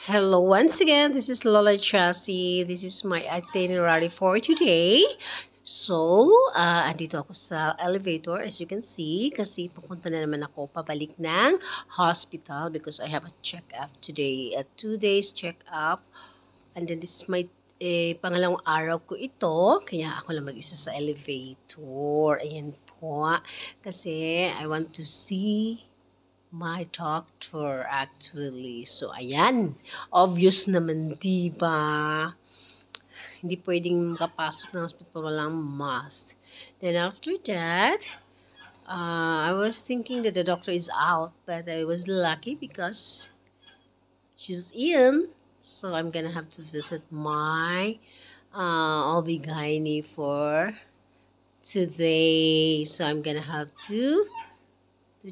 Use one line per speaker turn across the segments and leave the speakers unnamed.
Hello once again, this is Lola Chassis. This is my itinerary for today. So, andito ako sa elevator as you can see kasi pupunta na naman ako pabalik ng hospital because I have a check-up today. A 2 days check-up and then this is my pangalawang araw ko ito. Kaya ako lang mag-isa sa elevator. Ayan po. Kasi I want to see my doctor actually. So, ayan. Obvious naman, di ba? Hindi pwedeng makapasok ng hospital walang mask. Then after that, I was thinking that the doctor is out, but I was lucky because she's in. So, I'm gonna have to visit my OB-GYN for today. So, I'm gonna have to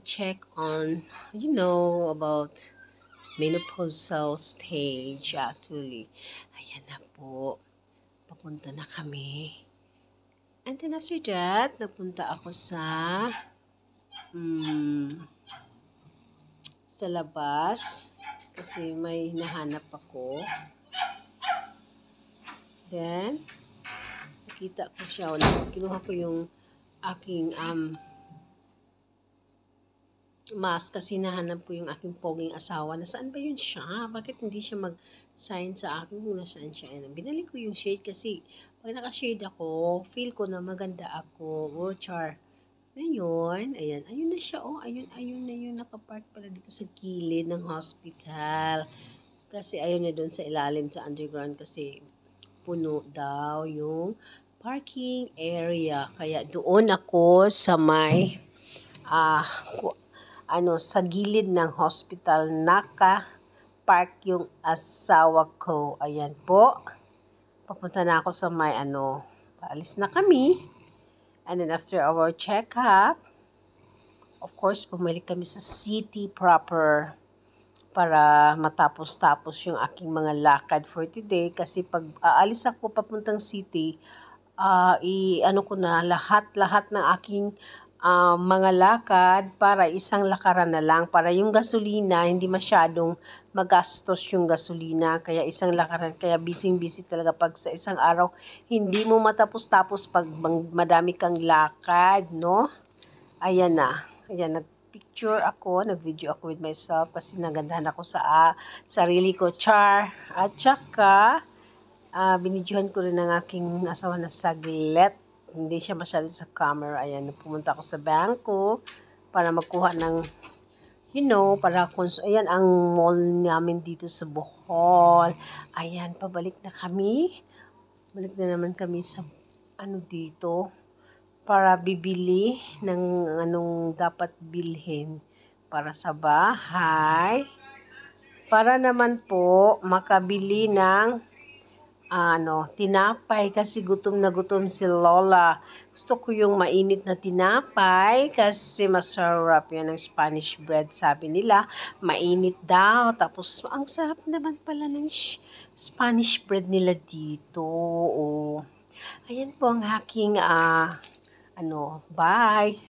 check on, about menopausal stage actually. Ayan na po. Papunta na kami. And then after that, nagpunta ako sa labas kasi may hinahanap ako. Then, nakita ko siya. Kinuha ko yung aking mask kasi nahanap ko yung aking poging asawa. Nasaan ba yun siya? Bakit hindi siya mag-sign sa akin kung nasaan siya? Binalik ko yung shade kasi pag naka-shade ako, feel ko na maganda ako. Oh, char. Ngayon, ayan. Ayun na siya. Oh, ayun na yung nakapark pala dito sa gilid ng hospital. Kasi ayun na doon sa ilalim sa underground kasi puno daw yung parking area. Kaya doon ako sa may sa gilid ng hospital naka-park yung asawa ko. Ayan po. Papunta na ako sa may paalis na kami. And then after our check-up, of course, bumalik kami sa city proper para matapos-tapos yung aking mga lakad for today. Kasi pag aalis ako papuntang city, ko na lahat ng aking mga lakad para isang lakaran na lang para yung gasolina hindi masyadong magastos yung gasolina kaya isang lakaran kaya busy talaga pag sa isang araw hindi mo matapos-tapos pag madami kang lakad, no? Ayan nagpicture ako, nagvideo ako with myself kasi nagandahan ako sa sarili ko, char. At saka binidyohan ko rin ng aking asawa na saglit. Hindi siya masyado sa camera. Ayan, pumunta ako sa bangko para magkuha ng, ayan ang mall namin dito sa Bohol. Ayan, pabalik na kami. Balik na naman kami sa, dito, para bibili ng anong dapat bilhin para sa bahay. Para naman po makabili ng tinapay kasi gutom na gutom si Lola. Gusto ko yung mainit na tinapay kasi masarap yan ng Spanish bread. Sabi nila, mainit daw. Tapos, ang sarap naman pala ng Spanish bread nila dito. Oh. Ayan po ang aking, bye.